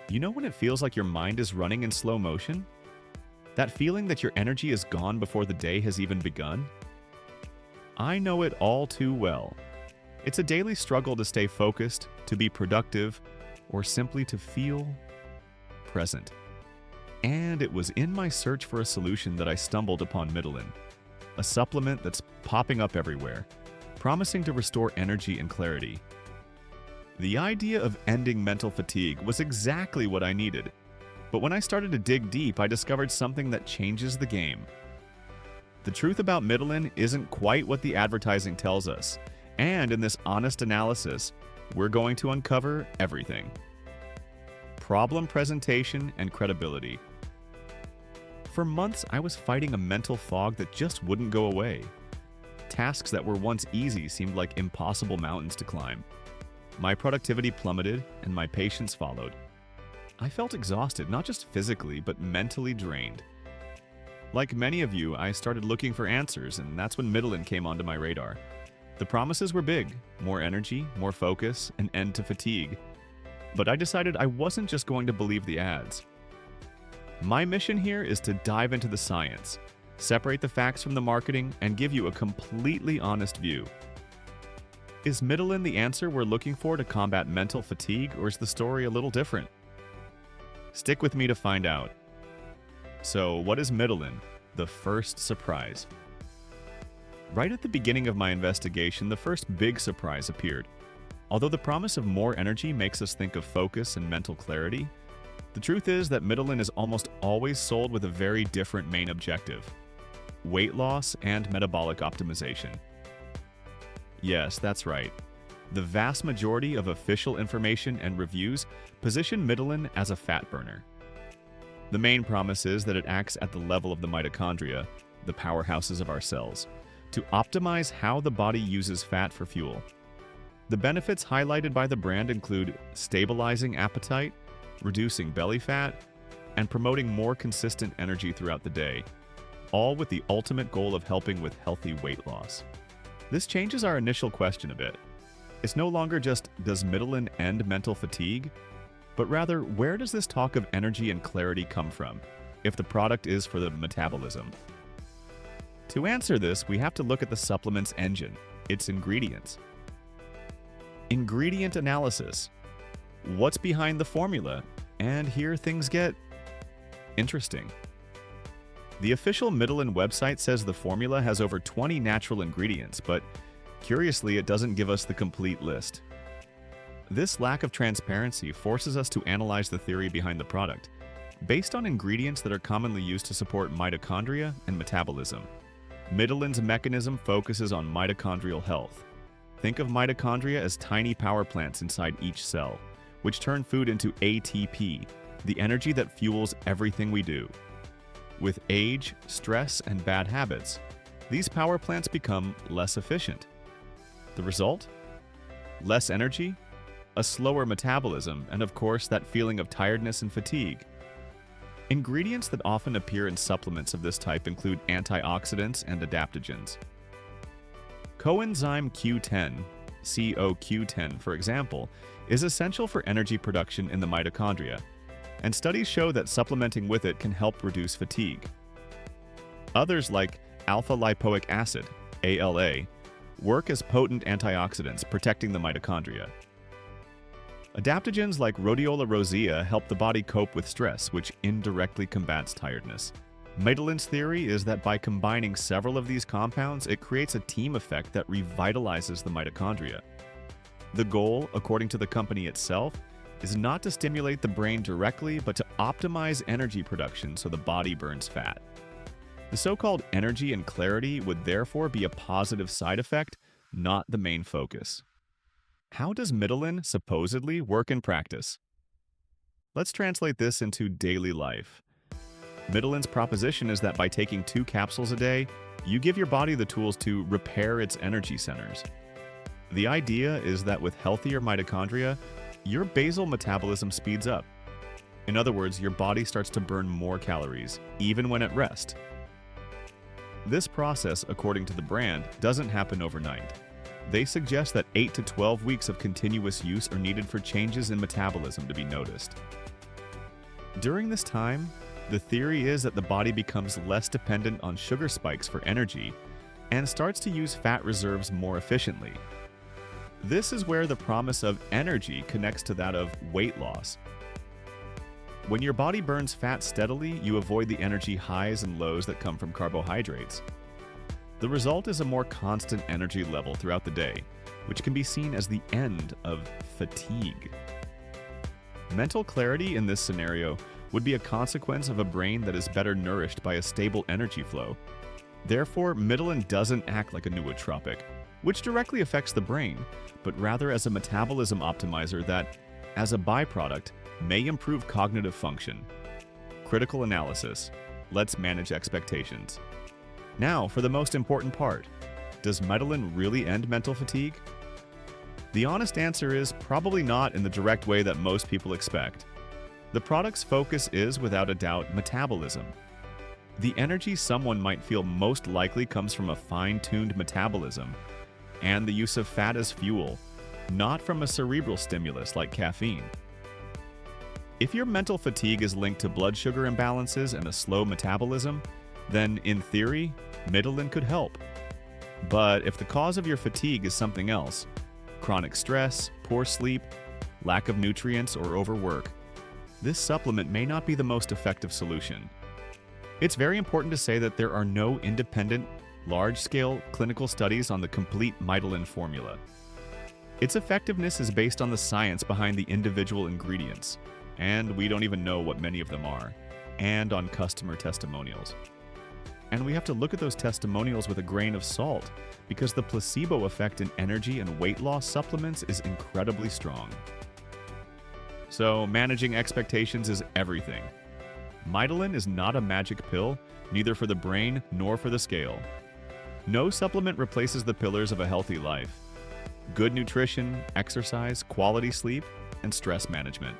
You know when it feels like your mind is running in slow motion? That feeling that your energy is gone before the day has even begun? I know it all too well. It's a daily struggle to stay focused, to be productive, or simply to feel present. And it was in my search for a solution that I stumbled upon Mitolyn, a supplement that's popping up everywhere, promising to restore energy and clarity. The idea of ending mental fatigue was exactly what I needed. But when I started to dig deep, I discovered something that changes the game. The truth about Mitolyn isn't quite what the advertising tells us. And in this honest analysis, we're going to uncover everything. Problem presentation and credibility. For months, I was fighting a mental fog that just wouldn't go away. Tasks that were once easy seemed like impossible mountains to climb. My productivity plummeted, and my patience followed. I felt exhausted, not just physically, but mentally drained. Like many of you, I started looking for answers, and that's when Mitolyn came onto my radar. The promises were big: more energy, more focus, an end to fatigue. But I decided I wasn't just going to believe the ads. My mission here is to dive into the science, separate the facts from the marketing, and give you a completely honest view. Is Mitolyn the answer we're looking for to combat mental fatigue, or is the story a little different? Stick with me to find out. So, what is Mitolyn? The first surprise. Right at the beginning of my investigation, the first big surprise appeared. Although the promise of more energy makes us think of focus and mental clarity, the truth is that Mitolyn is almost always sold with a very different main objective: weight loss and metabolic optimization. Yes, that's right. The vast majority of official information and reviews position Mitolyn as a fat burner. The main promise is that it acts at the level of the mitochondria, the powerhouses of our cells, to optimize how the body uses fat for fuel. The benefits highlighted by the brand include stabilizing appetite, reducing belly fat, and promoting more consistent energy throughout the day, all with the ultimate goal of helping with healthy weight loss. This changes our initial question a bit. It's no longer just, does Mitolyn end mental fatigue? But rather, where does this talk of energy and clarity come from, if the product is for the metabolism? To answer this, we have to look at the supplement's engine, its ingredients. Ingredient analysis. What's behind the formula? And here things get interesting. The official Mitolyn website says the formula has over 20 natural ingredients, but curiously, it doesn't give us the complete list. This lack of transparency forces us to analyze the theory behind the product, based on ingredients that are commonly used to support mitochondria and metabolism. Mitolyn's mechanism focuses on mitochondrial health. Think of mitochondria as tiny power plants inside each cell, which turn food into ATP, the energy that fuels everything we do. With age, stress, and bad habits, these power plants become less efficient. The result? Less energy, a slower metabolism, and of course that feeling of tiredness and fatigue. Ingredients that often appear in supplements of this type include antioxidants and adaptogens. Coenzyme Q10, CoQ10 for example, is essential for energy production in the mitochondria, and studies show that supplementing with it can help reduce fatigue. Others like alpha-lipoic acid, ALA, work as potent antioxidants protecting the mitochondria. Adaptogens like rhodiola rosea help the body cope with stress, which indirectly combats tiredness. Mitolyn's theory is that by combining several of these compounds, it creates a team effect that revitalizes the mitochondria. The goal, according to the company itself, is not to stimulate the brain directly, but to optimize energy production so the body burns fat. The so-called energy and clarity would therefore be a positive side effect, not the main focus. How does Mitolyn supposedly work in practice? Let's translate this into daily life. Mitolyn's proposition is that by taking 2 capsules a day, you give your body the tools to repair its energy centers. The idea is that with healthier mitochondria, your basal metabolism speeds up. In other words, your body starts to burn more calories, even when at rest. This process, according to the brand, doesn't happen overnight. They suggest that 8 to 12 weeks of continuous use are needed for changes in metabolism to be noticed. During this time, the theory is that the body becomes less dependent on sugar spikes for energy and starts to use fat reserves more efficiently. This is where the promise of energy connects to that of weight loss. When your body burns fat steadily, you avoid the energy highs and lows that come from carbohydrates. The result is a more constant energy level throughout the day, which can be seen as the end of fatigue. Mental clarity in this scenario would be a consequence of a brain that is better nourished by a stable energy flow. Therefore, Mitolyn doesn't act like a nootropic, which directly affects the brain, but rather as a metabolism optimizer that, as a byproduct, may improve cognitive function. Critical analysis. Let's manage expectations. Now, for the most important part. Does Mitolyn really end mental fatigue? The honest answer is probably not in the direct way that most people expect. The product's focus is, without a doubt, metabolism. The energy someone might feel most likely comes from a fine-tuned metabolism and the use of fat as fuel, not from a cerebral stimulus like caffeine. If your mental fatigue is linked to blood sugar imbalances and a slow metabolism, then in theory, Mitolyn could help. But if the cause of your fatigue is something else, chronic stress, poor sleep, lack of nutrients, or overwork, this supplement may not be the most effective solution. It's very important to say that there are no independent, large-scale clinical studies on the complete Mitolyn formula. Its effectiveness is based on the science behind the individual ingredients, and we don't even know what many of them are, and on customer testimonials. And we have to look at those testimonials with a grain of salt, because the placebo effect in energy and weight loss supplements is incredibly strong. So, managing expectations is everything. Mitolyn is not a magic pill, neither for the brain nor for the scale. No supplement replaces the pillars of a healthy life: good nutrition, exercise, quality sleep, and stress management.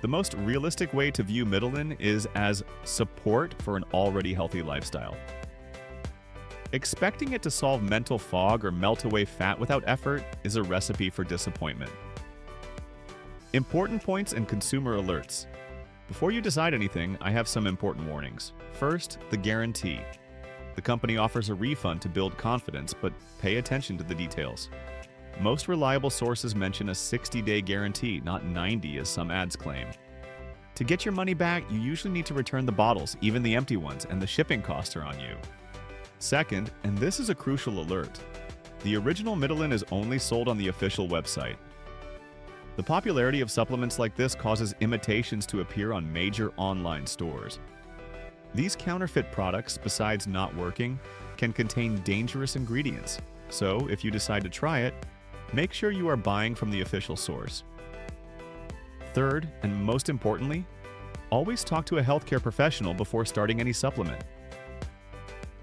The most realistic way to view Mitolyn is as support for an already healthy lifestyle. Expecting it to solve mental fog or melt away fat without effort is a recipe for disappointment. Important points and consumer alerts. Before you decide anything, I have some important warnings. First, the guarantee. The company offers a refund to build confidence, but pay attention to the details. Most reliable sources mention a 60-day guarantee, not 90 as some ads claim. To get your money back, you usually need to return the bottles, even the empty ones, and the shipping costs are on you. Second, and this is a crucial alert, the original Mitolyn is only sold on the official website. The popularity of supplements like this causes imitations to appear on major online stores. These counterfeit products, besides not working, can contain dangerous ingredients. So, if you decide to try it, make sure you are buying from the official source. Third, and most importantly, always talk to a healthcare professional before starting any supplement.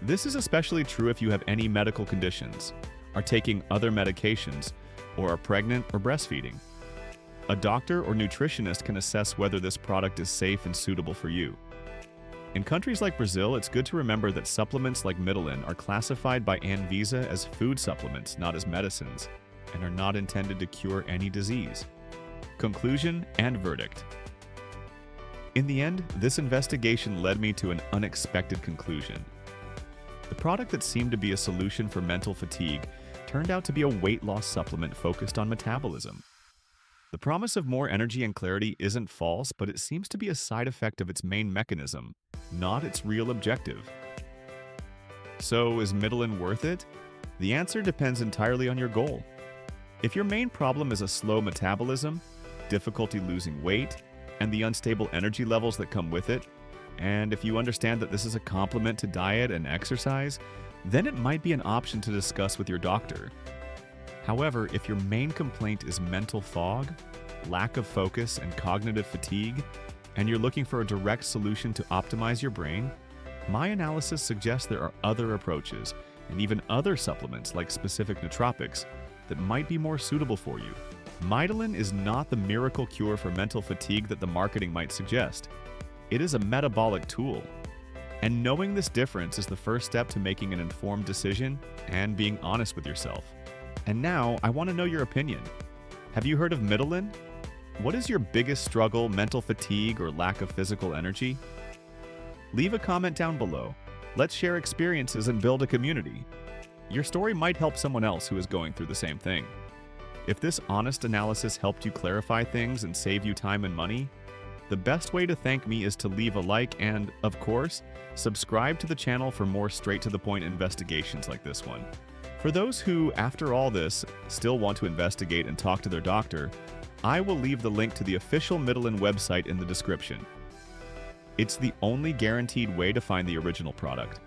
This is especially true if you have any medical conditions, are taking other medications, or are pregnant or breastfeeding. A doctor or nutritionist can assess whether this product is safe and suitable for you. In countries like Brazil, it's good to remember that supplements like Mitolyn are classified by Anvisa as food supplements, not as medicines, and are not intended to cure any disease. Conclusion and verdict. In the end, this investigation led me to an unexpected conclusion. The product that seemed to be a solution for mental fatigue turned out to be a weight loss supplement focused on metabolism. The promise of more energy and clarity isn't false, but it seems to be a side effect of its main mechanism, not its real objective. So, is Mitolyn worth it? The answer depends entirely on your goal. If your main problem is a slow metabolism, difficulty losing weight, and the unstable energy levels that come with it, and if you understand that this is a complement to diet and exercise, then it might be an option to discuss with your doctor. However, if your main complaint is mental fog, lack of focus, and cognitive fatigue, and you're looking for a direct solution to optimize your brain, my analysis suggests there are other approaches, and even other supplements like specific nootropics, that might be more suitable for you. Mitolyn is not the miracle cure for mental fatigue that the marketing might suggest. It is a metabolic tool. And knowing this difference is the first step to making an informed decision and being honest with yourself. And now, I want to know your opinion. Have you heard of Mitolyn? What is your biggest struggle, mental fatigue, or lack of physical energy? Leave a comment down below. Let's share experiences and build a community. Your story might help someone else who is going through the same thing. If this honest analysis helped you clarify things and save you time and money, the best way to thank me is to leave a like and, of course, subscribe to the channel for more straight-to-the-point investigations like this one. For those who, after all this, still want to investigate and talk to their doctor, I will leave the link to the official Mitolyn website in the description. It's the only guaranteed way to find the original product.